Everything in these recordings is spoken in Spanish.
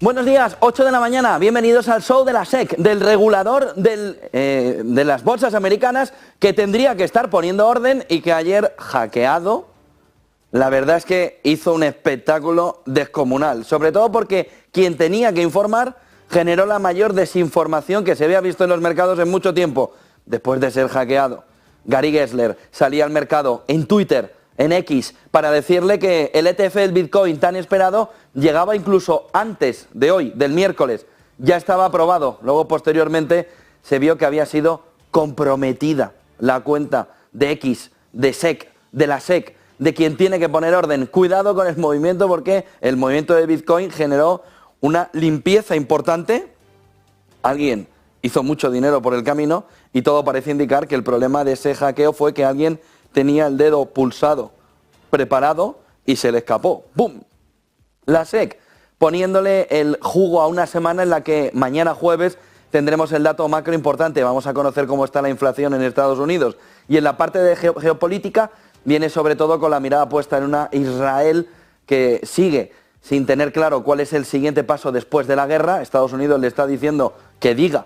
Buenos días, 8 de la mañana, bienvenidos al show de la SEC, del regulador de las bolsas americanas que tendría que estar poniendo orden y que ayer hackeado, la verdad es que hizo un espectáculo descomunal, sobre todo porque quien tenía que informar generó la mayor desinformación que se había visto en los mercados en mucho tiempo, después de ser hackeado. Gary Gensler salía al mercado en Twitter, en X, para decirle que el ETF del Bitcoin tan esperado llegaba incluso antes de hoy, del miércoles. Ya estaba aprobado. Luego, posteriormente, se vio que había sido comprometida la cuenta de X, de SEC, de la SEC, de quien tiene que poner orden. Cuidado con el movimiento porque el movimiento de Bitcoin generó una limpieza importante. Alguien hizo mucho dinero por el camino y todo parece indicar que el problema de ese hackeo fue que alguien tenía el dedo pulsado, preparado y se le escapó. ¡Bum! La SEC poniéndole el jugo a una semana en la que mañana jueves tendremos el dato macro importante. Vamos a conocer cómo está la inflación en Estados Unidos. Y en la parte de geopolítica viene sobre todo con la mirada puesta en una Israel que sigue sin tener claro cuál es el siguiente paso después de la guerra. Estados Unidos le está diciendo que diga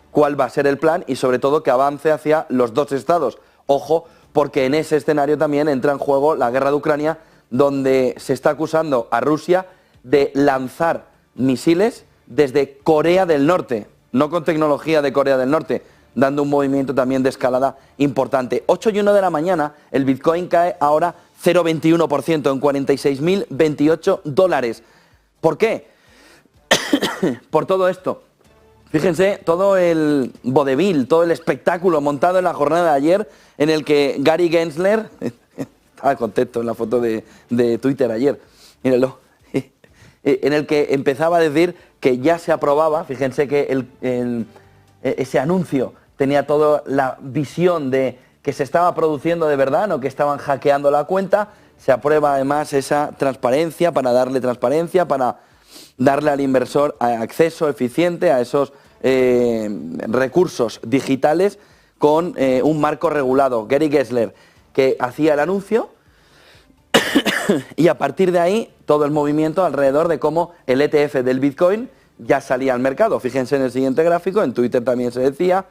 cuál va a ser el plan y sobre todo que avance hacia los dos estados. Ojo, porque en ese escenario también entra en juego la guerra de Ucrania, donde se está acusando a Rusia de lanzar misiles desde Corea del Norte, no con tecnología de Corea del Norte, dando un movimiento también de escalada importante. 8 y 1 de la mañana, el Bitcoin cae ahora 0,21% en 46.028 dólares. ¿Por qué? Por todo esto. Fíjense, todo el vodevil, todo el espectáculo montado en la jornada de ayer, en el que Gary Gensler, estaba contento en la foto de Twitter ayer, mírenlo, en el que empezaba a decir que ya se aprobaba, fíjense que ese anuncio tenía toda la visión de que se estaba produciendo de verdad, no que estaban hackeando la cuenta. Se aprueba además esa transparencia, para darle transparencia, para darle al inversor acceso eficiente a esos recursos digitales con un marco regulado. Gary Gensler, que hacía el anuncio y a partir de ahí todo el movimiento alrededor de cómo el ETF del Bitcoin ya salía al mercado. Fíjense en el siguiente gráfico, en Twitter también se decía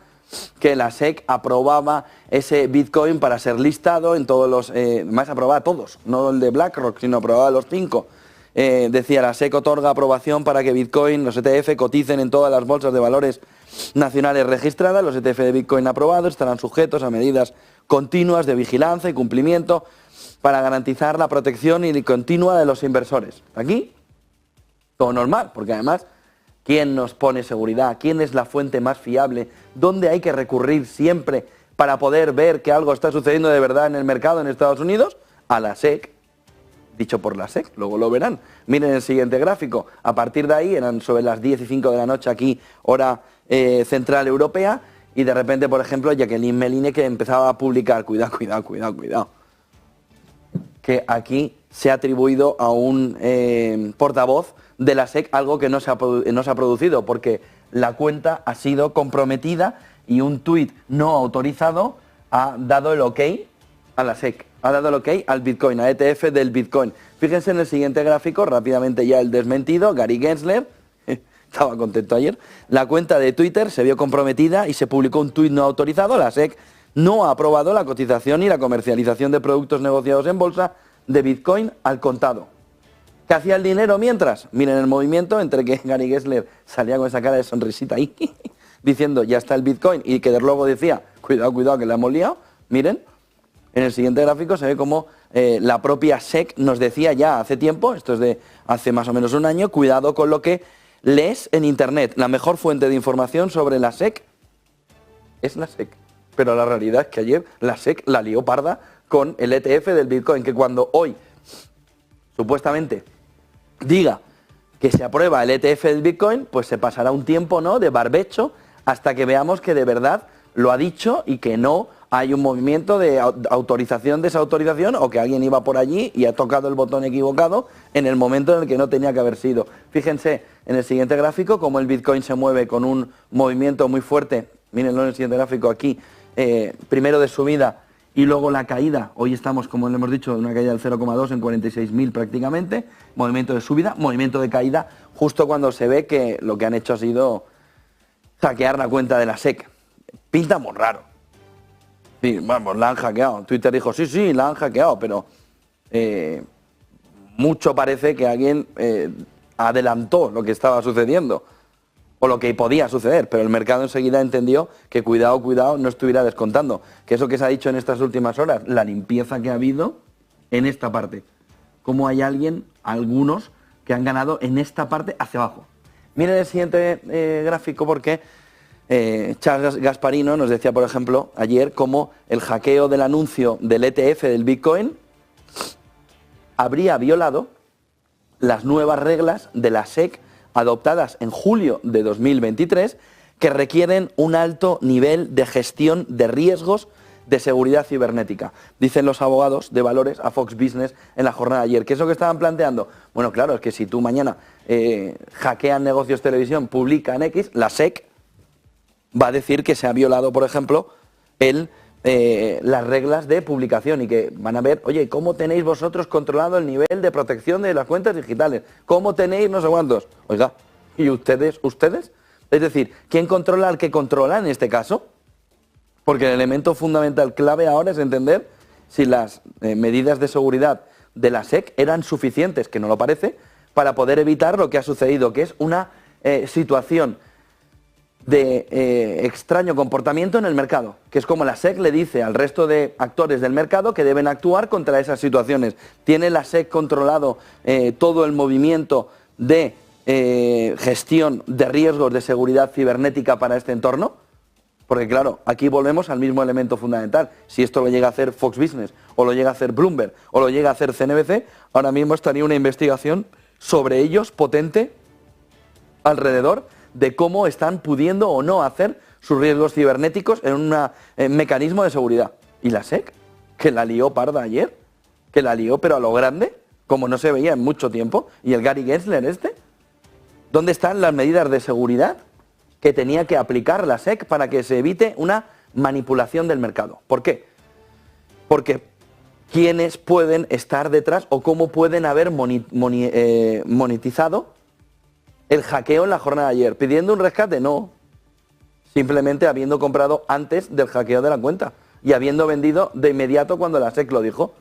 que la SEC aprobaba ese Bitcoin para ser listado en todos los, más aprobaba todos, no el de BlackRock, sino aprobaba los 5. Decía, la SEC otorga aprobación para que Bitcoin, los ETF, coticen en todas las bolsas de valores nacionales registradas. Los ETF de Bitcoin aprobados estarán sujetos a medidas continuas de vigilancia y cumplimiento para garantizar la protección y continua de los inversores. Aquí, todo normal, porque además, ¿quién nos pone seguridad? ¿Quién es la fuente más fiable? ¿Dónde hay que recurrir siempre para poder ver que algo está sucediendo de verdad en el mercado en Estados Unidos? A la SEC. Dicho por la SEC, luego lo verán. Miren el siguiente gráfico. A partir de ahí, eran sobre las 10 y 5 de la noche aquí, hora central europea, y de repente, por ejemplo, Jacqueline Meline, que empezaba a publicar, cuidado, que aquí se ha atribuido a un portavoz de la SEC algo que no se ha producido, porque la cuenta ha sido comprometida y un tuit no autorizado ha dado el ok a la SEC. Ha dado el ok al Bitcoin, al ETF del Bitcoin. Fíjense en el siguiente gráfico, rápidamente ya el desmentido, Gary Gensler, estaba contento ayer, la cuenta de Twitter se vio comprometida y se publicó un tuit no autorizado. La SEC no ha aprobado la cotización y la comercialización de productos negociados en bolsa de Bitcoin al contado. ¿Qué hacía el dinero mientras? Miren el movimiento entre que Gary Gensler salía con esa cara de sonrisita ahí, diciendo ya está el Bitcoin, y que luego decía, cuidado que la hemos liado. Miren. En el siguiente gráfico se ve como la propia SEC nos decía ya hace tiempo, esto es de hace más o menos un año, cuidado con lo que lees en Internet. La mejor fuente de información sobre la SEC es la SEC. Pero la realidad es que ayer la SEC la lió parda con el ETF del Bitcoin, que cuando hoy supuestamente diga que se aprueba el ETF del Bitcoin, pues se pasará un tiempo, ¿no?, de barbecho hasta que veamos que de verdad lo ha dicho y que no hay un movimiento de autorización, desautorización, o que alguien iba por allí y ha tocado el botón equivocado en el momento en el que no tenía que haber sido. Fíjense en el siguiente gráfico cómo el Bitcoin se mueve con un movimiento muy fuerte. Mírenlo en el siguiente gráfico aquí, primero de subida y luego la caída, hoy estamos, como le hemos dicho, en una caída del 0,2 en 46.000 prácticamente, movimiento de subida, movimiento de caída, justo cuando se ve que lo que han hecho ha sido hackear la cuenta de la SEC. Pinta muy raro. Sí, vamos, la han hackeado. Twitter dijo, sí, la han hackeado, pero mucho parece que alguien adelantó lo que estaba sucediendo o lo que podía suceder, pero el mercado enseguida entendió que cuidado, no estuviera descontando. Que eso que se ha dicho en estas últimas horas, la limpieza que ha habido en esta parte. Cómo hay algunos que han ganado en esta parte hacia abajo. Miren el siguiente gráfico porque Charles Gasparino nos decía, por ejemplo, ayer cómo el hackeo del anuncio del ETF del Bitcoin habría violado las nuevas reglas de la SEC adoptadas en julio de 2023 que requieren un alto nivel de gestión de riesgos de seguridad cibernética. Dicen los abogados de valores a Fox Business en la jornada de ayer. ¿Qué es lo que estaban planteando? Bueno, claro, es que si tú mañana hackean Negocios Televisión, publican X, la SEC va a decir que se ha violado, por ejemplo, las reglas de publicación y que van a ver, oye, ¿cómo tenéis vosotros controlado el nivel de protección de las cuentas digitales? ¿Cómo tenéis no sé cuántos? Oiga, ¿y ustedes? Es decir, ¿quién controla al que controla en este caso? Porque el elemento fundamental clave ahora es entender si las medidas de seguridad de la SEC eran suficientes, que no lo parece, para poder evitar lo que ha sucedido, que es una situación de extraño comportamiento en el mercado, que es como la SEC le dice al resto de actores del mercado que deben actuar contra esas situaciones. ¿Tiene la SEC controlado todo el movimiento de gestión de riesgos de seguridad cibernética para este entorno? Porque claro, aquí volvemos al mismo elemento fundamental. Si esto lo llega a hacer Fox Business, o lo llega a hacer Bloomberg, o lo llega a hacer CNBC, ahora mismo estaría una investigación sobre ellos potente alrededor de cómo están pudiendo o no hacer sus riesgos cibernéticos en un mecanismo de seguridad. ¿Y la SEC? Que la lió parda ayer, que la lió pero a lo grande, como no se veía en mucho tiempo, y el Gary Gensler ¿dónde están las medidas de seguridad que tenía que aplicar la SEC para que se evite una manipulación del mercado? ¿Por qué? Porque ¿quiénes pueden estar detrás o cómo pueden haber monetizado el hackeo en la jornada de ayer? ¿Pidiendo un rescate? No. Simplemente habiendo comprado antes del hackeo de la cuenta y habiendo vendido de inmediato cuando la SEC lo dijo.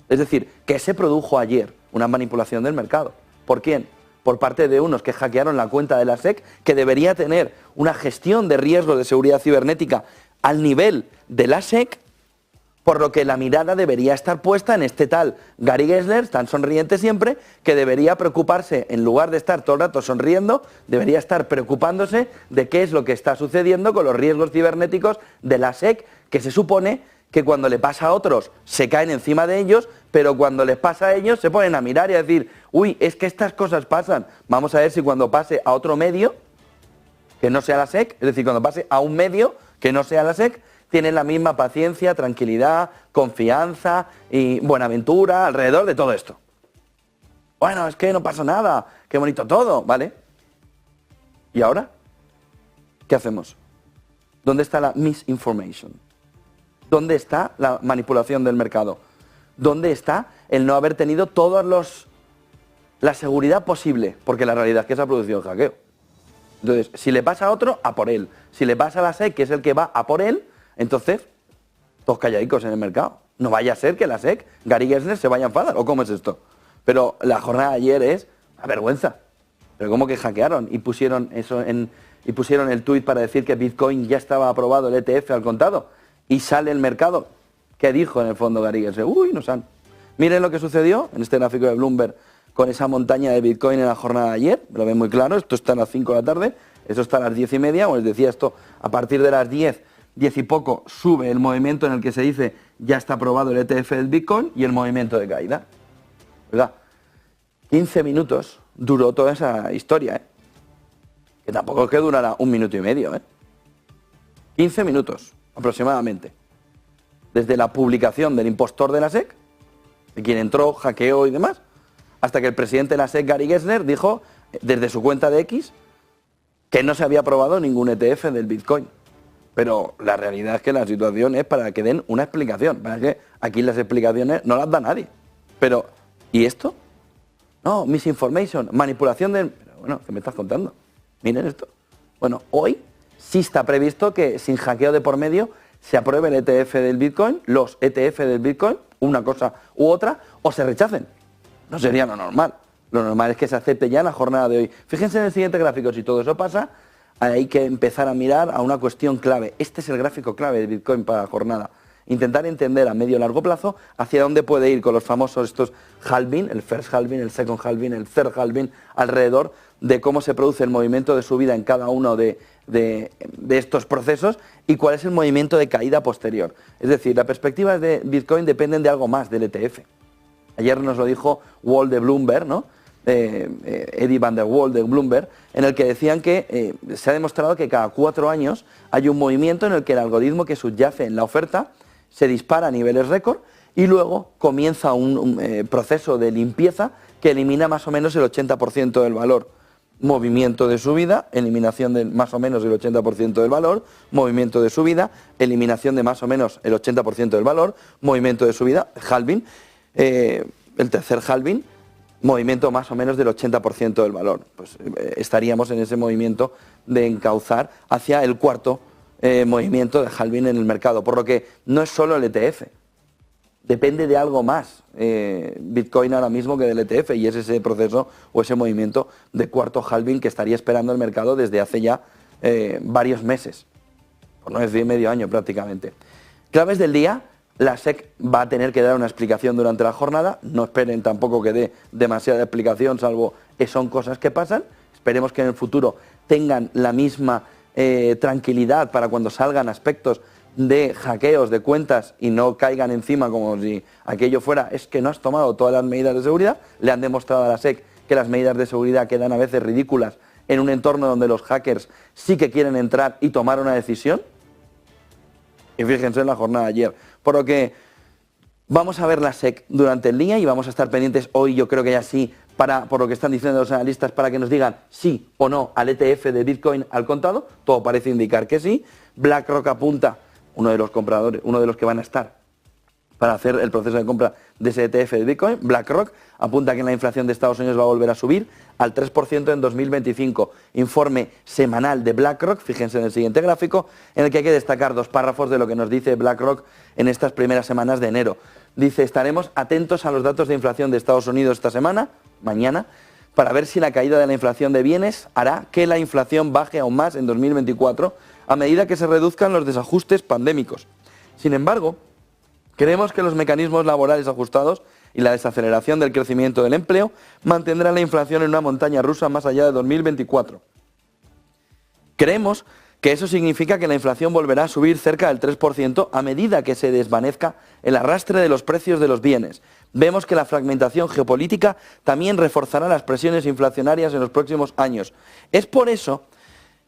Es decir, ¿qué se produjo ayer? Una manipulación del mercado. ¿Por quién? Por parte de unos que hackearon la cuenta de la SEC, que debería tener una gestión de riesgos de seguridad cibernética al nivel de la SEC, por lo que la mirada debería estar puesta en este tal Gary Gensler, tan sonriente siempre, que debería preocuparse, en lugar de estar todo el rato sonriendo, debería estar preocupándose de qué es lo que está sucediendo con los riesgos cibernéticos de la SEC, que se supone que cuando le pasa a otros se caen encima de ellos, pero cuando les pasa a ellos se ponen a mirar y a decir, uy, es que estas cosas pasan, vamos a ver si cuando pase a otro medio, que no sea la SEC, es decir, cuando pase a un medio que no sea la SEC, tienen la misma paciencia, tranquilidad, confianza y buenaventura alrededor de todo esto. Bueno, es que no pasa nada, qué bonito todo, ¿vale? ¿Y ahora? ¿Qué hacemos? ¿Dónde está la misinformation? ¿Dónde está la manipulación del mercado? ¿Dónde está el no haber tenido la seguridad posible? Porque la realidad es que se ha producido el hackeo. Entonces, si le pasa a otro, a por él. Si le pasa a la SEC, que es el que va a por él, entonces, todos calladicos en el mercado. No vaya a ser que la SEC, Gary Gensler, se vaya a enfadar. ¿O cómo es esto? Pero la jornada de ayer es una vergüenza. Pero ¿cómo que hackearon y pusieron el tuit para decir que Bitcoin ya estaba aprobado el ETF al contado? Y sale el mercado. ¿Qué dijo en el fondo Gary Gensler? Uy, no saben. Miren lo que sucedió en este gráfico de Bloomberg con esa montaña de Bitcoin en la jornada de ayer. Lo ven muy claro. Esto está a las 5 de la tarde. Esto está a las 10:30. Como les decía, esto a partir de las 10 y poco sube el movimiento en el que se dice ya está aprobado el ETF del Bitcoin y el movimiento de caída. ¿Verdad? 15 minutos duró toda esa historia, ¿eh? Que tampoco es que durará 1 minuto y medio, ¿eh? 15 minutos aproximadamente. Desde la publicación del impostor de la SEC, de quien entró, hackeó y demás, hasta que el presidente de la SEC, Gary Gensler, dijo desde su cuenta de X que no se había aprobado ningún ETF del Bitcoin. Pero la realidad es que la situación es para que den una explicación. Para que aquí las explicaciones no las da nadie. Pero, ¿y esto? No, misinformation, manipulación de... Bueno, ¿qué me estás contando? Miren esto. Bueno, hoy sí está previsto que sin hackeo de por medio se apruebe el ETF del Bitcoin, los ETF del Bitcoin, una cosa u otra, o se rechacen. No sería lo normal. Lo normal es que se acepte ya en la jornada de hoy. Fíjense en el siguiente gráfico, si todo eso pasa, hay que empezar a mirar a una cuestión clave. Este es el gráfico clave de Bitcoin para la jornada. Intentar entender a medio y largo plazo hacia dónde puede ir con los famosos estos halving, el first halving, el second halving, el third halving, alrededor de cómo se produce el movimiento de subida en cada uno de estos procesos y cuál es el movimiento de caída posterior. Es decir, las perspectivas de Bitcoin dependen de algo más del ETF. Ayer nos lo dijo Wall de Bloomberg, ¿no? Eddie Van der Wall de Bloomberg, en el que decían que se ha demostrado que cada 4 años hay un movimiento en el que el algoritmo que subyace en la oferta se dispara a niveles récord y luego comienza un proceso de limpieza que elimina más o menos el 80% del valor. Movimiento de subida, eliminación de más o menos el 80% del valor, movimiento de subida, eliminación de más o menos el 80% del valor, movimiento de subida, halving, el tercer halving, movimiento más o menos del 80% del valor. Pues estaríamos en ese movimiento de encauzar hacia el cuarto movimiento de halving en el mercado, por lo que no es solo el ETF, depende de algo más Bitcoin ahora mismo que del ETF, y es ese proceso o ese movimiento de cuarto halving que estaría esperando el mercado desde hace ya varios meses, por no decir medio año prácticamente. Claves del día: la SEC va a tener que dar una explicación durante la jornada, no esperen tampoco que dé demasiada explicación, salvo que son cosas que pasan. Esperemos que en el futuro tengan la misma tranquilidad para cuando salgan aspectos de hackeos de cuentas y no caigan encima como si aquello fuera es que no has tomado todas las medidas de seguridad. Le han demostrado a la SEC que las medidas de seguridad quedan a veces ridículas en un entorno donde los hackers sí que quieren entrar y tomar una decisión. Y fíjense en la jornada de ayer. Por lo que vamos a ver la SEC durante el día y vamos a estar pendientes hoy, yo creo que ya sí, por lo que están diciendo los analistas, para que nos digan sí o no al ETF de Bitcoin al contado. Todo parece indicar que sí. BlackRock apunta, uno de los compradores, uno de los que van a estar para hacer el proceso de compra de ese ETF de Bitcoin. BlackRock apunta que la inflación de Estados Unidos va a volver a subir al 3% en 2025. Informe semanal de BlackRock, fíjense en el siguiente gráfico, en el que hay que destacar 2 párrafos de lo que nos dice BlackRock en estas primeras semanas de enero. Dice: estaremos atentos a los datos de inflación de Estados Unidos esta semana, mañana, para ver si la caída de la inflación de bienes hará que la inflación baje aún más en 2024 a medida que se reduzcan los desajustes pandémicos. Sin embargo, creemos que los mecanismos laborales ajustados y la desaceleración del crecimiento del empleo mantendrán la inflación en una montaña rusa más allá de 2024. Creemos que eso significa que la inflación volverá a subir cerca del 3% a medida que se desvanezca el arrastre de los precios de los bienes. Vemos que la fragmentación geopolítica también reforzará las presiones inflacionarias en los próximos años. Es por eso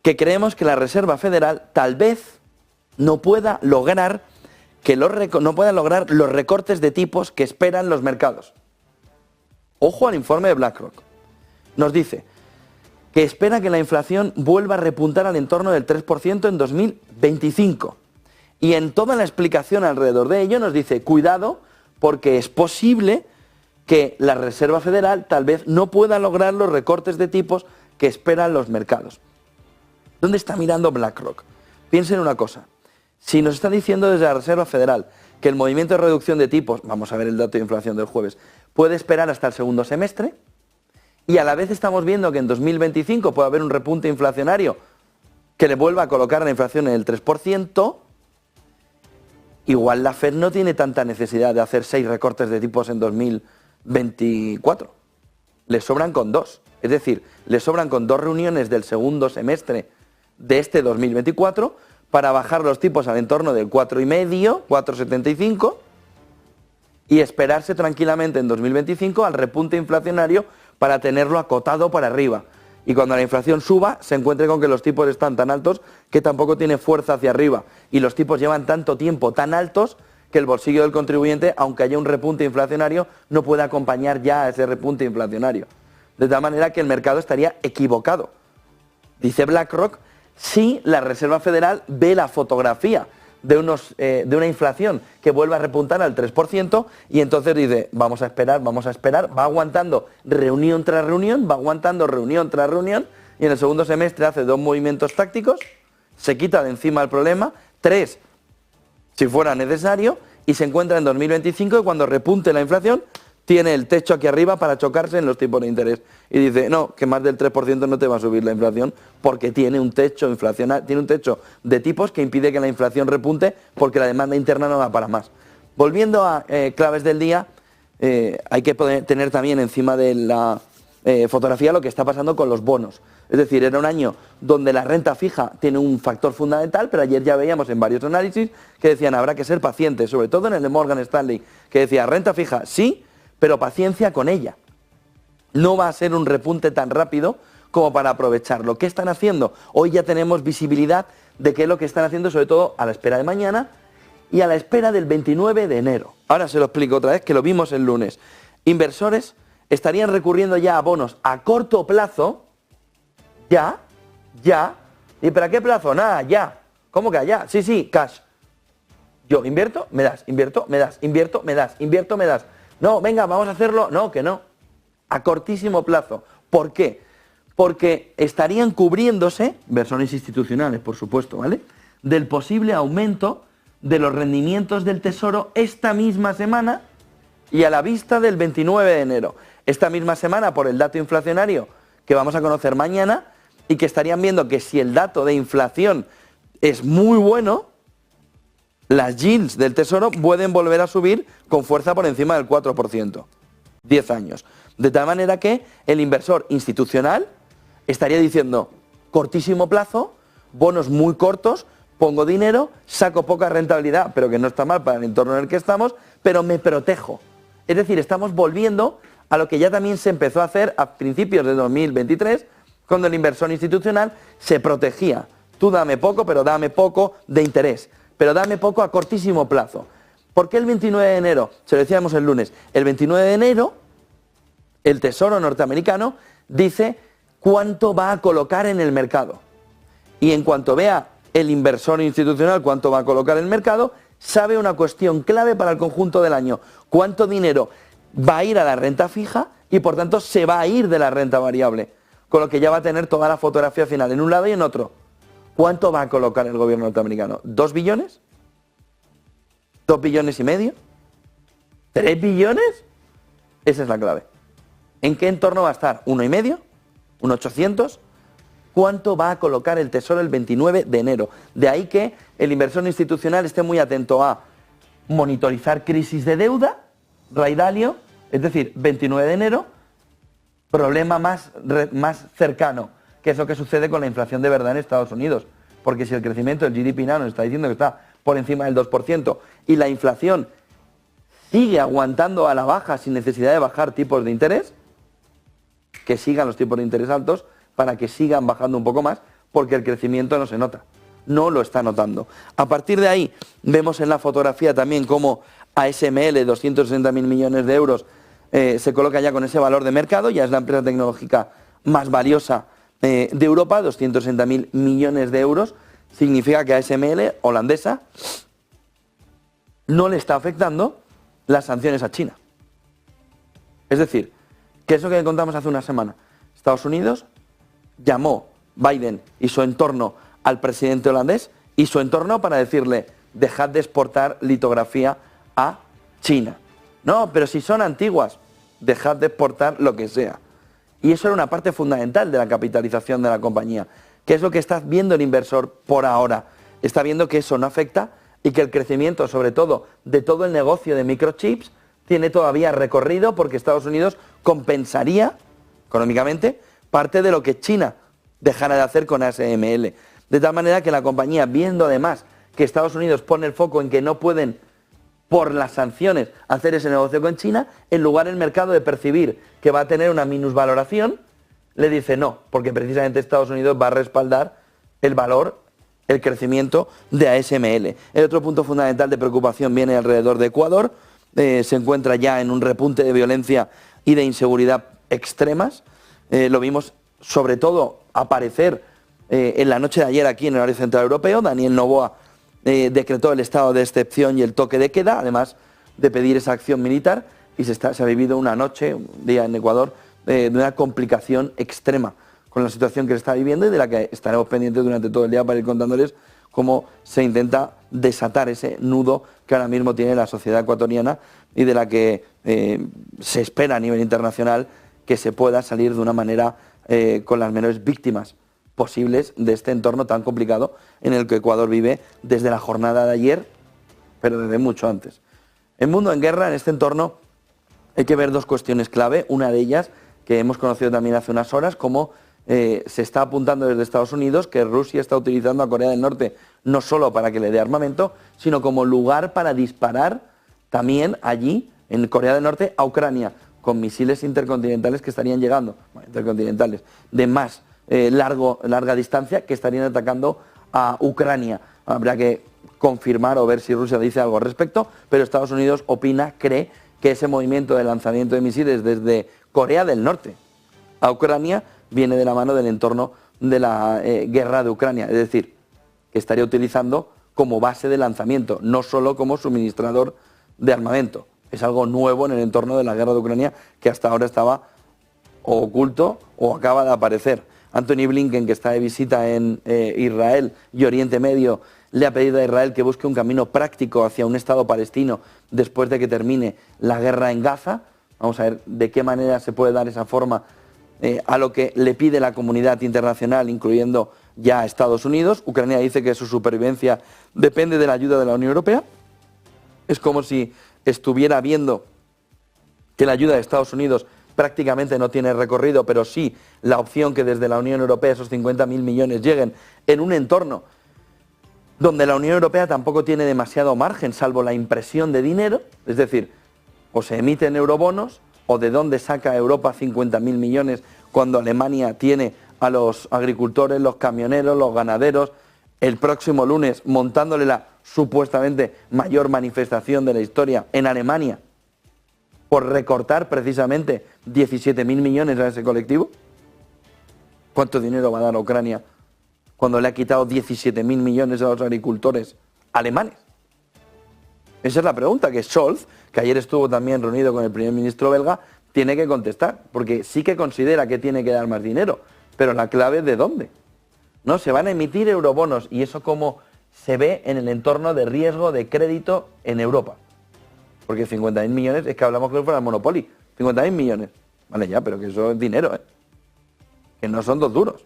que creemos que la Reserva Federal tal vez no pueda lograr los recortes de tipos que esperan los mercados. Ojo al informe de BlackRock. Nos dice que espera que la inflación vuelva a repuntar al entorno del 3% en 2025. Y en toda la explicación alrededor de ello nos dice: cuidado, porque es posible que la Reserva Federal tal vez no pueda lograr los recortes de tipos que esperan los mercados. ¿Dónde está mirando BlackRock? Piensen una cosa. Si nos está diciendo desde la Reserva Federal que el movimiento de reducción de tipos, vamos a ver el dato de inflación del jueves, puede esperar hasta el segundo semestre, y a la vez estamos viendo que en 2025 puede haber un repunte inflacionario que le vuelva a colocar la inflación en el 3%, igual la Fed no tiene tanta necesidad de hacer 6 recortes de tipos en 2024. Le sobran con 2. Es decir, le sobran con 2 reuniones del segundo semestre de este 2024 para bajar los tipos al entorno del 4,5, 4,75 y esperarse tranquilamente en 2025 al repunte inflacionario para tenerlo acotado para arriba. Y cuando la inflación suba, se encuentre con que los tipos están tan altos que tampoco tiene fuerza hacia arriba. Y los tipos llevan tanto tiempo tan altos que el bolsillo del contribuyente, aunque haya un repunte inflacionario, no puede acompañar ya a ese repunte inflacionario. De tal manera que el mercado estaría equivocado. Dice BlackRock si la Reserva Federal ve la fotografía de una inflación que vuelve a repuntar al 3% y entonces dice, vamos a esperar, va aguantando reunión tras reunión, va aguantando reunión tras reunión y en el segundo semestre hace 2 movimientos tácticos, se quita de encima el problema, 3 si fuera necesario y se encuentra en 2025 y cuando repunte la inflación tiene el techo aquí arriba para chocarse en los tipos de interés. Y dice, no, que más del 3% no te va a subir la inflación porque tiene un techo inflacional, tiene un techo de tipos que impide que la inflación repunte porque la demanda interna no va para más. Volviendo a claves del día, hay que tener también encima de la fotografía lo que está pasando con los bonos. Es decir, era un año donde la renta fija tiene un factor fundamental, pero ayer ya veíamos en varios análisis que decían habrá que ser pacientes, sobre todo en el de Morgan Stanley, que decía renta fija sí, pero paciencia con ella. No va a ser un repunte tan rápido como para aprovecharlo. ¿Qué están haciendo? Hoy ya tenemos visibilidad de qué es lo que están haciendo, sobre todo a la espera de mañana y a la espera del 29 de enero. Ahora se lo explico otra vez, que lo vimos el lunes. Inversores estarían recurriendo ya a bonos a corto plazo, ya. ¿Y para qué plazo? Nada, ya. ¿Cómo que allá? Sí, cash. Yo invierto, me das, invierto, me das, invierto, me das, invierto, me das. No, venga, vamos a hacerlo. No, que no. A cortísimo plazo. ¿Por qué? Porque estarían cubriéndose, inversores institucionales, por supuesto, ¿vale?, del posible aumento de los rendimientos del Tesoro esta misma semana y a la vista del 29 de enero. Esta misma semana, por el dato inflacionario que vamos a conocer mañana, y que estarían viendo que si el dato de inflación es muy bueno, las yields del Tesoro pueden volver a subir con fuerza por encima del 4%. 10 años. De tal manera que el inversor institucional estaría diciendo, cortísimo plazo, bonos muy cortos, pongo dinero, saco poca rentabilidad, pero que no está mal para el entorno en el que estamos, pero me protejo. Es decir, estamos volviendo a lo que ya también se empezó a hacer a principios de 2023, cuando el inversor institucional se protegía. Tú dame poco, pero dame poco de interés, pero dame poco a cortísimo plazo. ¿Por qué el 29 de enero? Se lo decíamos el lunes. El 29 de enero, el Tesoro norteamericano dice cuánto va a colocar en el mercado. Y en cuanto vea el inversor institucional cuánto va a colocar en el mercado, sabe una cuestión clave para el conjunto del año. Cuánto dinero va a ir a la renta fija y por tanto se va a ir de la renta variable. Con lo que ya va a tener toda la fotografía final en un lado y en otro. ¿Cuánto va a colocar el gobierno norteamericano? ¿2 billones? ¿2 billones y medio? ¿3 billones? Esa es la clave. ¿En qué entorno va a estar? ¿1,5? ¿1,800? ¿Cuánto va a colocar el Tesoro el 29 de enero? De ahí que el inversor institucional esté muy atento a monitorizar crisis de deuda, Ray Dalio, es decir, 29 de enero, problema más cercano, que es lo que sucede con la inflación de verdad en Estados Unidos. Porque si el crecimiento del GDP now nos está diciendo que está por encima del 2% y la inflación sigue aguantando a la baja sin necesidad de bajar tipos de interés, que sigan los tipos de interés altos para que sigan bajando un poco más, porque el crecimiento no se nota, no lo está notando. A partir de ahí vemos en la fotografía también cómo ASML, 260.000 millones de euros, se coloca ya con ese valor de mercado, ya es la empresa tecnológica más valiosa de Europa, 260.000 millones de euros, significa que ASML, holandesa, no le está afectando las sanciones a China. Es decir, que eso que contamos hace una semana, Estados Unidos llamó Biden y su entorno al presidente holandés y su entorno para decirle, dejad de exportar litografía a China. No, pero si son antiguas, dejad de exportar lo que sea. Y eso era una parte fundamental de la capitalización de la compañía. ¿Qué es lo que está viendo el inversor por ahora? Está viendo que eso no afecta y que el crecimiento, sobre todo, de todo el negocio de microchips, tiene todavía recorrido porque Estados Unidos compensaría económicamente parte de lo que China dejara de hacer con ASML. De tal manera que la compañía, viendo además que Estados Unidos pone el foco en que no pueden, por las sanciones, hacer ese negocio con China, en lugar el mercado de percibir que va a tener una minusvaloración, le dice no, porque precisamente Estados Unidos va a respaldar el valor, el crecimiento de ASML. El otro punto fundamental de preocupación viene alrededor de Ecuador. Se encuentra ya en un repunte de violencia y de inseguridad extremas. Lo vimos sobre todo aparecer en la noche de ayer aquí en el horario central europeo. Daniel Noboa decretó el estado de excepción y el toque de queda, además de pedir esa acción militar, y se ha vivido una noche, un día en Ecuador, de una complicación extrema con la situación que se está viviendo y de la que estaremos pendientes durante todo el día para ir contándoles cómo se intenta desatar ese nudo que ahora mismo tiene la sociedad ecuatoriana y de la que se espera a nivel internacional que se pueda salir de una manera con las menores víctimas posibles de este entorno tan complicado en el que Ecuador vive desde la jornada de ayer, pero desde mucho antes. El mundo en guerra, en este entorno, hay que ver dos cuestiones clave. Una de ellas, que hemos conocido también hace unas horas, como se está apuntando desde Estados Unidos que Rusia está utilizando a Corea del Norte no solo para que le dé armamento, sino como lugar para disparar también allí, en Corea del Norte, a Ucrania, con misiles intercontinentales que estarían llegando, intercontinentales, de más larga distancia, que estarían atacando a Ucrania. Habrá que confirmar o ver si Rusia dice algo al respecto, pero Estados Unidos opina, cree que ese movimiento de lanzamiento de misiles desde Corea del Norte a Ucrania viene de la mano del entorno de la guerra de Ucrania, es decir, que estaría utilizando como base de lanzamiento, no solo como suministrador de armamento. Es algo nuevo en el entorno de la guerra de Ucrania que hasta ahora estaba oculto o acaba de aparecer. Anthony Blinken, que está de visita en Israel y Oriente Medio, le ha pedido a Israel que busque un camino práctico hacia un Estado palestino después de que termine la guerra en Gaza. Vamos a ver de qué manera se puede dar esa forma a lo que le pide la comunidad internacional, incluyendo ya a Estados Unidos. Ucrania dice que su supervivencia depende de la ayuda de la Unión Europea. Es como si estuviera viendo que la ayuda de Estados Unidos prácticamente no tiene recorrido, pero sí la opción que desde la Unión Europea esos 50.000 millones lleguen en un entorno donde la Unión Europea tampoco tiene demasiado margen, salvo la impresión de dinero, es decir, o se emiten eurobonos, o de dónde saca Europa 50.000 millones cuando Alemania tiene a los agricultores, los camioneros, los ganaderos, el próximo lunes montándole la supuestamente mayor manifestación de la historia en Alemania, por recortar precisamente 17.000 millones a ese colectivo. ¿Cuánto dinero va a dar a Ucrania cuando le ha quitado 17.000 millones a los agricultores alemanes? Esa es la pregunta que Scholz, que ayer estuvo también reunido con el primer ministro belga, tiene que contestar, porque sí que considera que tiene que dar más dinero, pero la clave es de dónde. ¿No? Se van a emitir eurobonos y eso cómo se ve en el entorno de riesgo de crédito en Europa. Porque 50.000 millones, es que hablamos que fuera el Monopoly. 50.000 millones. Vale, ya, pero que eso es dinero, ¿eh? Que no son dos duros.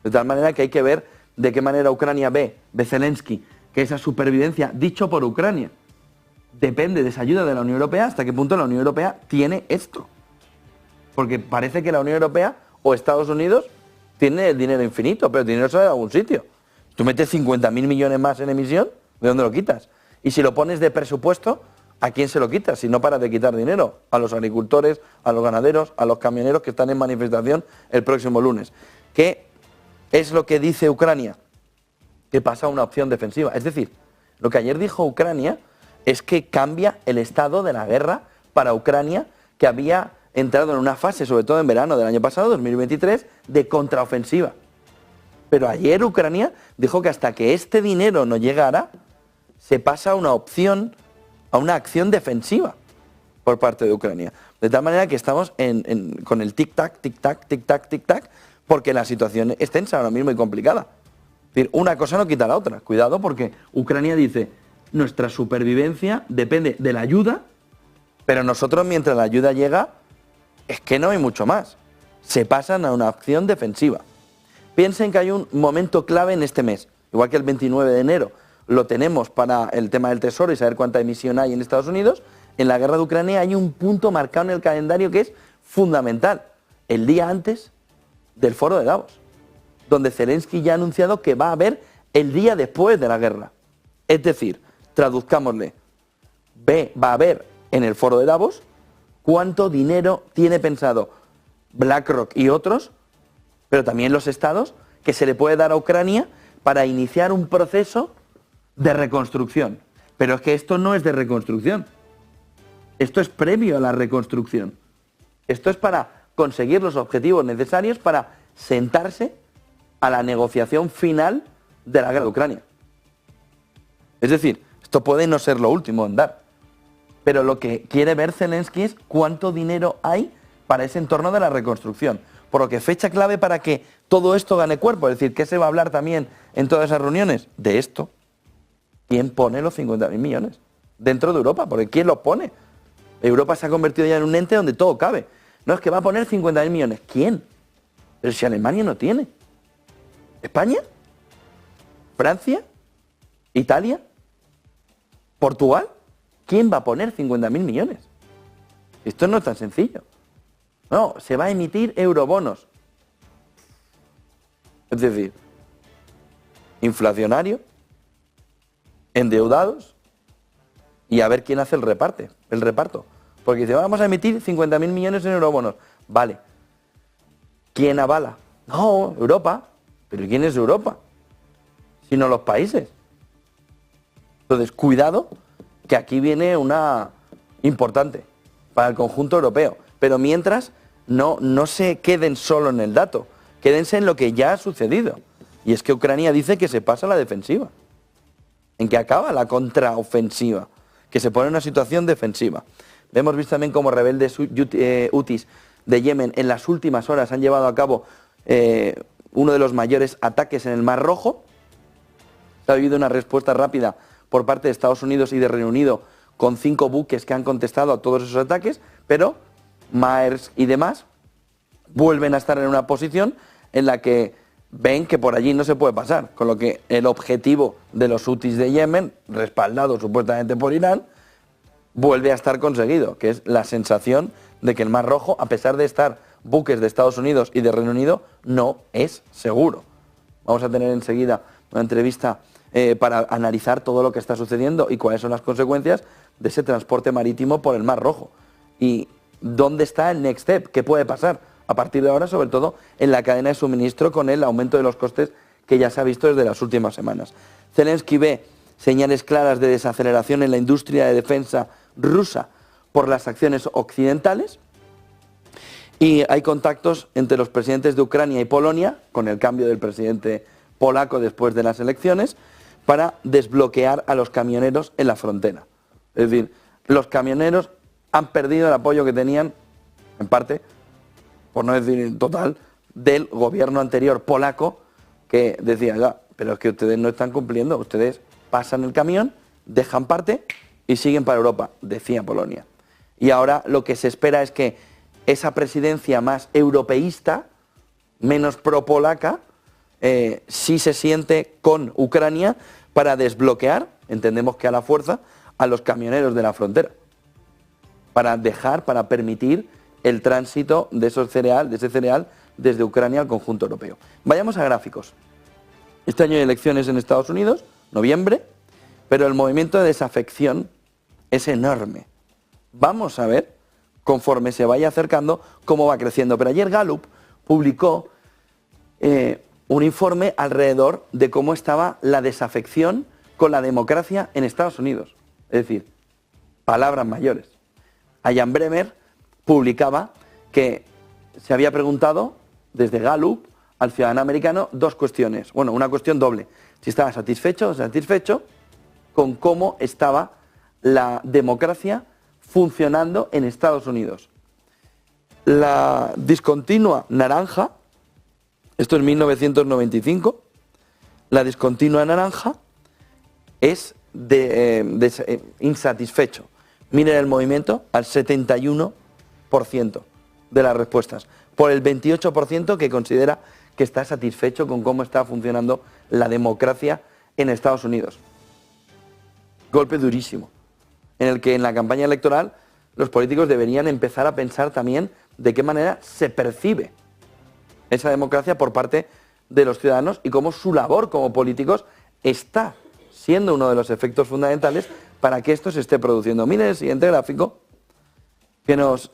De tal manera que hay que ver de qué manera Ucrania ve Zelensky, que esa supervivencia, dicho por Ucrania, depende de esa ayuda de la Unión Europea, hasta qué punto la Unión Europea tiene esto. Porque parece que la Unión Europea o Estados Unidos tiene el dinero infinito, pero el dinero sale de algún sitio. Tú metes 50.000 millones más en emisión, ¿de dónde lo quitas? Y si lo pones de presupuesto, ¿a quién se lo quitas? Si no paras de quitar dinero. A los agricultores, a los ganaderos, a los camioneros que están en manifestación el próximo lunes. ¿Qué es lo que dice Ucrania? Que pasa a una opción defensiva. Es decir, lo que ayer dijo Ucrania es que cambia el estado de la guerra para Ucrania, que había entrado en una fase, sobre todo en verano del año pasado, 2023, de contraofensiva. Pero ayer Ucrania dijo que hasta que este dinero no llegara, se pasa a una opción, a una acción defensiva por parte de Ucrania. De tal manera que estamos con el tic-tac, tic-tac, tic-tac, tic-tac, porque la situación es tensa ahora mismo y complicada. Es decir, una cosa no quita la otra. Cuidado, porque Ucrania dice, nuestra supervivencia depende de la ayuda, pero nosotros mientras la ayuda llega, es que no hay mucho más. Se pasan a una acción defensiva. Piensen que hay un momento clave en este mes, igual que el 29 de enero lo tenemos para el tema del Tesoro y saber cuánta emisión hay en Estados Unidos. En la guerra de Ucrania hay un punto marcado en el calendario que es fundamental, el día antes del foro de Davos, donde Zelensky ya ha anunciado que va a haber el día después de la guerra. Es decir, traduzcámosle, va a haber en el foro de Davos cuánto dinero tiene pensado BlackRock y otros, pero también los estados, que se le puede dar a Ucrania para iniciar un proceso de reconstrucción. Pero es que esto no es de reconstrucción. Esto es previo a la reconstrucción. Esto es para conseguir los objetivos necesarios para sentarse a la negociación final de la guerra de Ucrania. Es decir, esto puede no ser lo último en dar, pero lo que quiere ver Zelensky es cuánto dinero hay para ese entorno de la reconstrucción. Por lo que fecha clave para que todo esto gane cuerpo, es decir, ¿qué se va a hablar también en todas esas reuniones? De esto. ¿Quién pone los 50.000 millones? Dentro de Europa, porque ¿quién los pone? Europa se ha convertido ya en un ente donde todo cabe. No es que va a poner 50.000 millones. ¿Quién? Pero si Alemania no tiene. ¿España? ¿Francia? ¿Italia? ¿Portugal? ¿Quién va a poner 50.000 millones? Esto no es tan sencillo. No, se va a emitir eurobonos. Es decir, inflacionario, endeudados y a ver quién hace el reparto. Porque dice, vamos a emitir 50.000 millones en eurobonos. Vale. ¿Quién avala? No, Europa. ¿Pero quién es Europa? Sino los países. Entonces, cuidado, que aquí viene una importante para el conjunto europeo. Pero mientras, no se queden solo en el dato, quédense en lo que ya ha sucedido. Y es que Ucrania dice que se pasa a la defensiva, en que acaba la contraofensiva, que se pone en una situación defensiva. Hemos visto también cómo rebeldes hutis de Yemen en las últimas horas han llevado a cabo uno de los mayores ataques en el Mar Rojo. Ha habido una respuesta rápida por parte de Estados Unidos y de Reino Unido con 5 buques que han contestado a todos esos ataques, pero Maersk y demás vuelven a estar en una posición en la que ven que por allí no se puede pasar, con lo que el objetivo de los hutis de Yemen, respaldado supuestamente por Irán, vuelve a estar conseguido, que es la sensación de que el Mar Rojo, a pesar de estar buques de Estados Unidos y de Reino Unido, no es seguro. Vamos a tener enseguida una entrevista para analizar todo lo que está sucediendo y cuáles son las consecuencias de ese transporte marítimo por el Mar Rojo. Y dónde está el next step, qué puede pasar a partir de ahora, sobre todo en la cadena de suministro con el aumento de los costes que ya se ha visto desde las últimas semanas. Zelensky ve señales claras de desaceleración en la industria de defensa rusa por las acciones occidentales y hay contactos entre los presidentes de Ucrania y Polonia, con el cambio del presidente polaco después de las elecciones, para desbloquear a los camioneros en la frontera. Es decir, los camioneros han perdido el apoyo que tenían, en parte, por no decir en total, del gobierno anterior polaco, que decía, ya, pero es que ustedes no están cumpliendo, ustedes pasan el camión, dejan parte y siguen para Europa, decía Polonia. Y ahora lo que se espera es que esa presidencia más europeísta, menos pro-polaca, sí se siente con Ucrania para desbloquear, entendemos que a la fuerza, a los camioneros de la frontera, para permitir el tránsito de ese cereal desde Ucrania al conjunto europeo. Vayamos a gráficos. Este año hay elecciones en Estados Unidos, noviembre, pero el movimiento de desafección es enorme. Vamos a ver, conforme se vaya acercando, cómo va creciendo. Pero ayer Gallup publicó un informe alrededor de cómo estaba la desafección con la democracia en Estados Unidos. Es decir, palabras mayores. Ian Bremmer publicaba que se había preguntado desde Gallup al ciudadano americano 2 cuestiones. Bueno, una cuestión doble. Si estaba satisfecho o satisfecho con cómo estaba la democracia funcionando en Estados Unidos. La discontinua naranja, esto es 1995, la discontinua naranja es de insatisfecho. Miren el movimiento al 71% de las respuestas, por el 28% que considera que está satisfecho con cómo está funcionando la democracia en Estados Unidos. Golpe durísimo, en el que en la campaña electoral los políticos deberían empezar a pensar también de qué manera se percibe esa democracia por parte de los ciudadanos y cómo su labor como políticos está siendo uno de los efectos fundamentales para que esto se esté produciendo. Miren el siguiente gráfico, que nos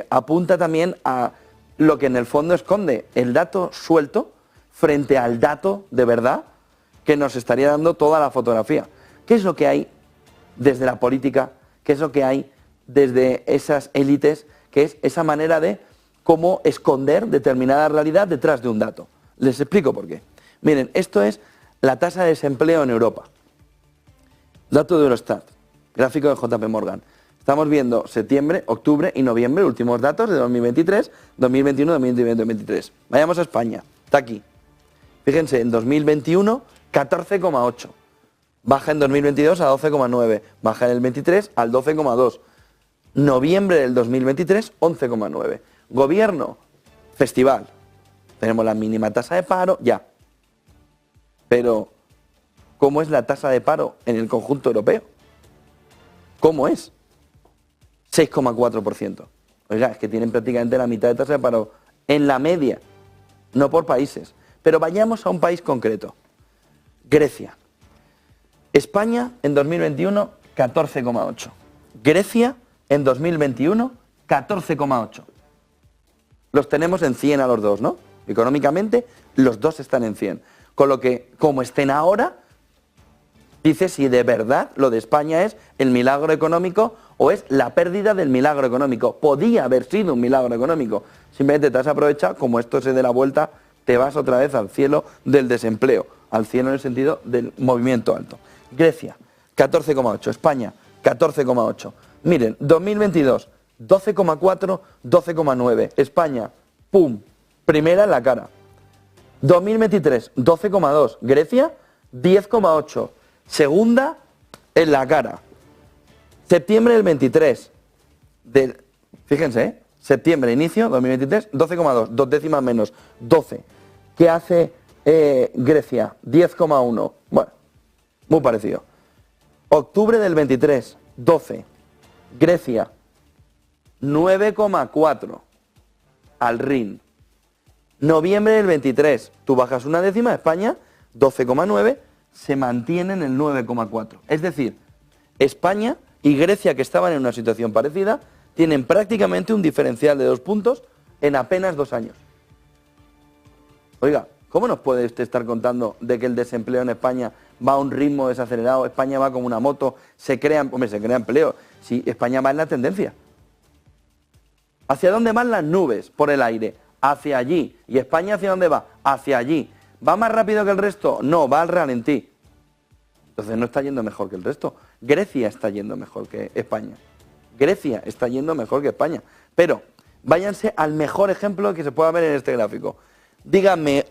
apunta también a lo que en el fondo esconde el dato suelto frente al dato de verdad que nos estaría dando toda la fotografía. ¿Qué es lo que hay desde la política? ¿Qué es lo que hay desde esas élites? ¿Qué es esa manera de cómo esconder determinada realidad detrás de un dato? Les explico por qué. Miren, esto es la tasa de desempleo en Europa. Dato de Eurostat, gráfico de JP Morgan. Estamos viendo septiembre, octubre y noviembre, últimos datos de 2023, 2021, 2022, 2023. Vayamos a España, está aquí. Fíjense, en 2021, 14,8. Baja en 2022 a 12,9. Baja en el 23 al 12,2. Noviembre del 2023, 11,9. Gobierno, festival. Tenemos la mínima tasa de paro, ya. Pero, ¿cómo es la tasa de paro en el conjunto europeo? ¿Cómo es? 6,4%. Oiga, es que tienen prácticamente la mitad de tasa de paro en la media, no por países. Pero vayamos a un país concreto. Grecia. España en 2021, 14,8. Grecia en 2021, 14,8. Los tenemos en 100 a los dos, ¿no? Económicamente, los dos están en 100. Con lo que, como estén ahora, dice si de verdad lo de España es el milagro económico o es la pérdida del milagro económico. Podía haber sido un milagro económico. Simplemente te has aprovechado, como esto se dé la vuelta, te vas otra vez al cielo del desempleo. Al cielo en el sentido del movimiento alto. Grecia, 14,8. España, 14,8. Miren, 2022, 12,4, 12,9. España, ¡pum!, primera en la cara. 2023, 12,2. Grecia, 10,8. Segunda en la cara. Septiembre del 23. Fíjense, septiembre, inicio, 2023, 12,2. 2 décimas menos, 12. ¿Qué hace Grecia? 10,1. Bueno, muy parecido. Octubre del 23, 12. Grecia, 9,4 al RIN. Noviembre del 23, tú bajas una décima, España, 12,9, se mantiene en el 9,4. Es decir, España y Grecia, que estaban en una situación parecida, tienen prácticamente un diferencial de 2 puntos en apenas 2 años. Oiga, ¿cómo nos puede usted estar contando de que el desempleo en España va a un ritmo desacelerado? España va como una moto, se crea empleo. Si España va en la tendencia. ¿Hacia dónde van las nubes? Por el aire. Hacia allí. ¿Y España hacia dónde va? Hacia allí. ¿Va más rápido que el resto? No, va al ralentí. Entonces no está yendo mejor que el resto. Grecia está yendo mejor que España. Grecia está yendo mejor que España. Pero váyanse al mejor ejemplo que se pueda ver en este gráfico. Díganme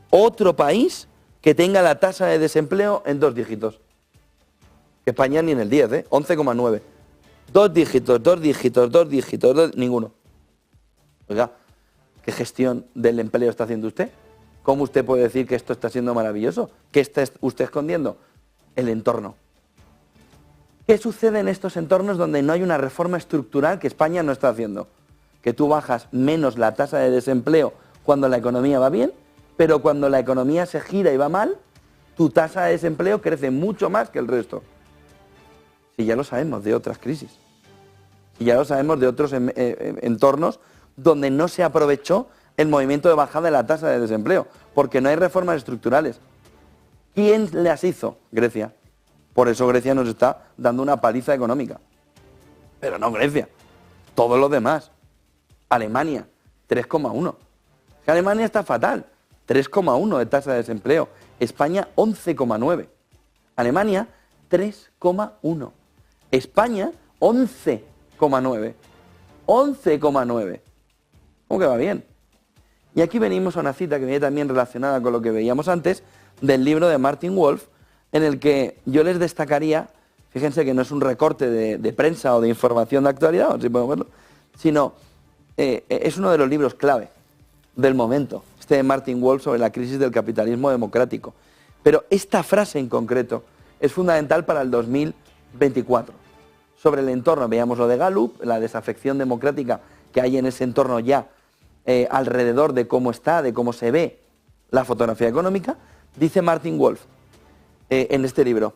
otro país que tenga la tasa de desempleo en 2 dígitos. España ni en el 10, 11,9. 2 dígitos, 2 dígitos, 2 dígitos, ninguno. Oiga, ¿qué gestión del empleo está haciendo usted? ¿Cómo usted puede decir que esto está siendo maravilloso? ¿Qué está usted escondiendo? El entorno. ¿Qué sucede en estos entornos donde no hay una reforma estructural que España no está haciendo? Que tú bajas menos la tasa de desempleo cuando la economía va bien, pero cuando la economía se gira y va mal, tu tasa de desempleo crece mucho más que el resto. Si ya lo sabemos de otras crisis. Si ya lo sabemos de otros entornos donde no se aprovechó el movimiento de bajada de la tasa de desempleo, porque no hay reformas estructurales. ¿Quién las hizo? Grecia. Por eso Grecia nos está dando una paliza económica. Pero no Grecia, todos los demás. Alemania, 3,1. Alemania está fatal, 3,1 de tasa de desempleo. España, 11,9. Alemania, 3,1. España, 11,9. 11,9. ¿Cómo que va bien? Y aquí venimos a una cita que viene también relacionada con lo que veíamos antes, del libro de Martin Wolf, en el que yo les destacaría, fíjense que no es un recorte de prensa o de información de actualidad, si podemos verlo, sino es uno de los libros clave del momento, este de Martin Wolf sobre la crisis del capitalismo democrático. Pero esta frase en concreto es fundamental para el 2024. Sobre el entorno, veíamos lo de Gallup, la desafección democrática que hay en ese entorno ya alrededor de cómo está, de cómo se ve la fotografía económica. Dice Martin Wolf en este libro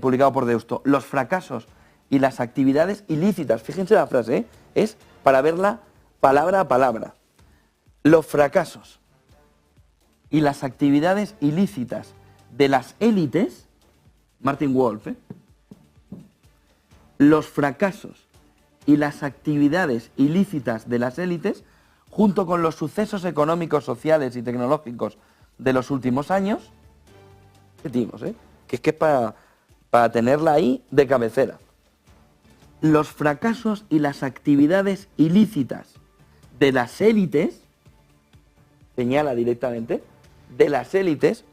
publicado por Deusto, los fracasos y las actividades ilícitas, fíjense la frase, es para verla palabra a palabra. Los fracasos y las actividades ilícitas de las élites, Martin Wolf, los fracasos y las actividades ilícitas de las élites junto con los sucesos económicos, sociales y tecnológicos de los últimos años, repetimos, que es que es para tenerla ahí de cabecera, los fracasos y las actividades ilícitas de las élites, señala directamente, de las élites,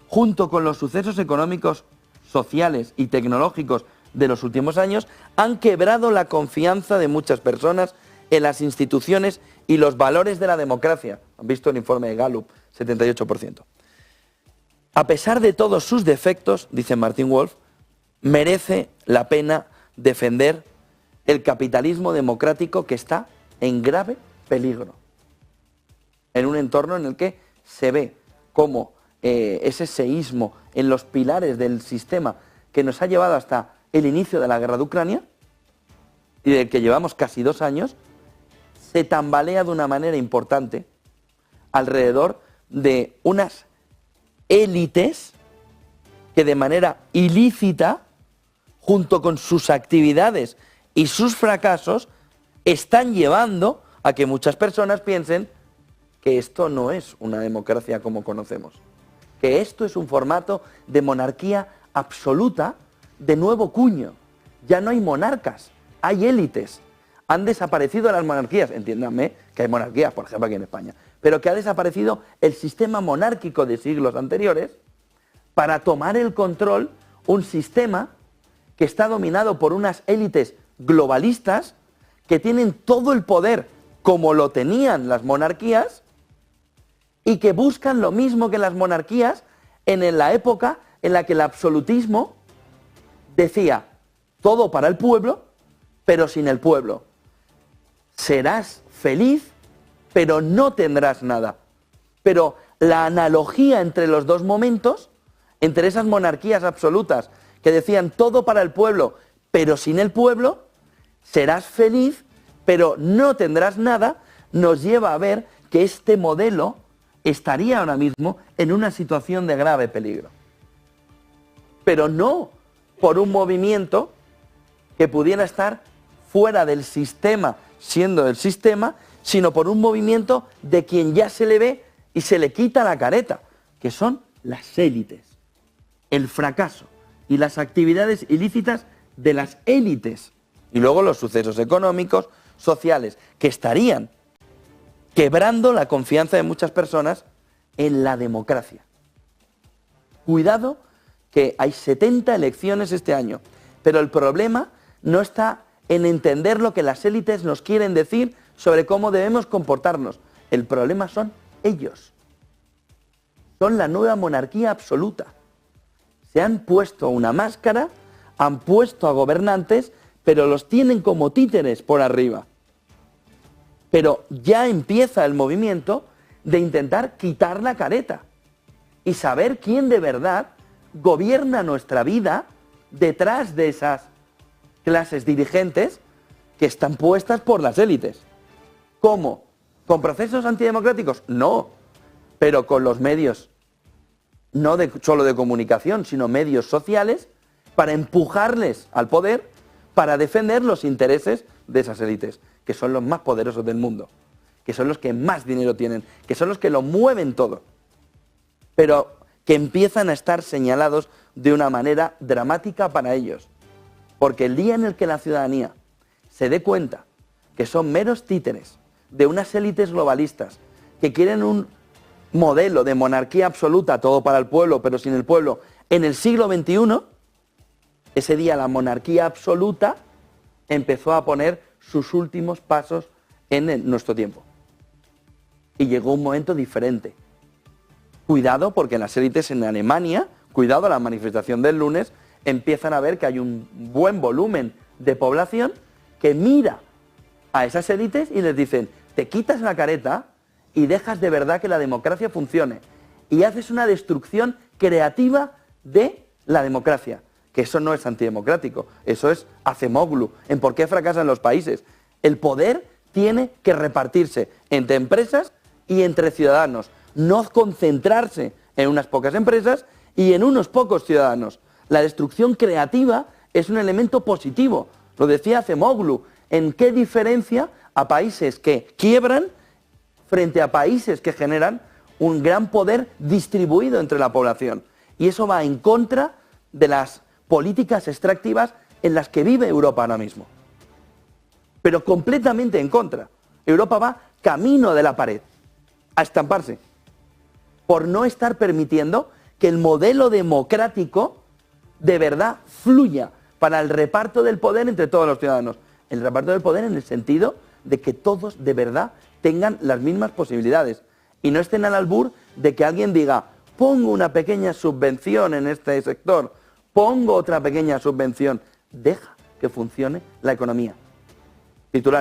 junto con los sucesos económicos, sociales y tecnológicos de los últimos años, han quebrado la confianza de muchas personas en las instituciones y los valores de la democracia. Han visto el informe de Gallup, 78%. A pesar de todos sus defectos, dice Martin Wolf, merece la pena defender el capitalismo democrático que está en grave peligro, en un entorno en el que se ve cómo ese seísmo en los pilares del sistema que nos ha llevado hasta el inicio de la guerra de Ucrania y del que llevamos casi 2 años, se tambalea de una manera importante alrededor de unas élites que de manera ilícita, junto con sus actividades y sus fracasos, están llevando a que muchas personas piensen que esto no es una democracia como conocemos, que esto es un formato de monarquía absoluta de nuevo cuño. Ya no hay monarcas, hay élites. Han desaparecido las monarquías, entiéndanme que hay monarquías, por ejemplo aquí en España, pero que ha desaparecido el sistema monárquico de siglos anteriores para tomar el control un sistema que está dominado por unas élites globalistas que tienen todo el poder como lo tenían las monarquías y que buscan lo mismo que las monarquías en la época en la que el absolutismo decía todo para el pueblo, pero sin el pueblo. Serás feliz, pero no tendrás nada. Pero la analogía entre los dos momentos, entre esas monarquías absolutas que decían todo para el pueblo, pero sin el pueblo, serás feliz, pero no tendrás nada, nos lleva a ver que este modelo estaría ahora mismo en una situación de grave peligro. Pero no por un movimiento que pudiera estar fuera del sistema, siendo del sistema, sino por un movimiento de quien ya se le ve y se le quita la careta, que son las élites. El fracaso y las actividades ilícitas de las élites. Y luego los sucesos económicos, sociales, que estarían quebrando la confianza de muchas personas en la democracia. Cuidado que hay 70 elecciones este año, pero el problema no está en entender lo que las élites nos quieren decir sobre cómo debemos comportarnos. El problema son ellos. Son la nueva monarquía absoluta. Se han puesto una máscara, han puesto a gobernantes, pero los tienen como títeres por arriba. Pero ya empieza el movimiento de intentar quitar la careta y saber quién de verdad gobierna nuestra vida detrás de esas clases dirigentes que están puestas por las élites. ¿Cómo? ¿Con procesos antidemocráticos? No, pero con los medios, no solo de comunicación, sino medios sociales, para empujarles al poder, para defender los intereses de esas élites, que son los más poderosos del mundo, que son los que más dinero tienen, que son los que lo mueven todo, pero que empiezan a estar señalados de una manera dramática para ellos. Porque el día en el que la ciudadanía se dé cuenta que son meros títeres de unas élites globalistas que quieren un modelo de monarquía absoluta, todo para el pueblo, pero sin el pueblo, en el siglo XXI, ese día la monarquía absoluta empezó a poner sus últimos pasos en nuestro tiempo. Y llegó un momento diferente. Cuidado, porque en las élites en Alemania, cuidado, la manifestación del lunes, empiezan a ver que hay un buen volumen de población que mira a esas élites y les dicen, te quitas la careta y dejas de verdad que la democracia funcione. Y haces una destrucción creativa de la democracia. Que eso no es antidemocrático, eso es Acemoglu. ¿En por qué fracasan los países? El poder tiene que repartirse entre empresas y entre ciudadanos, no concentrarse en unas pocas empresas y en unos pocos ciudadanos. La destrucción creativa es un elemento positivo, lo decía Acemoglu. ¿En qué diferencia a países que quiebran frente a países que generan un gran poder distribuido entre la población. Y eso va en contra de las políticas extractivas en las que vive Europa ahora mismo. Pero completamente en contra. Europa va camino de la pared, a estamparse, por no estar permitiendo que el modelo democrático de verdad fluya para el reparto del poder entre todos los ciudadanos. El reparto del poder en el sentido de que todos de verdad tengan las mismas posibilidades y no estén al albur de que alguien diga, pongo una pequeña subvención en este sector, pongo otra pequeña subvención. Deja que funcione la economía. Titular.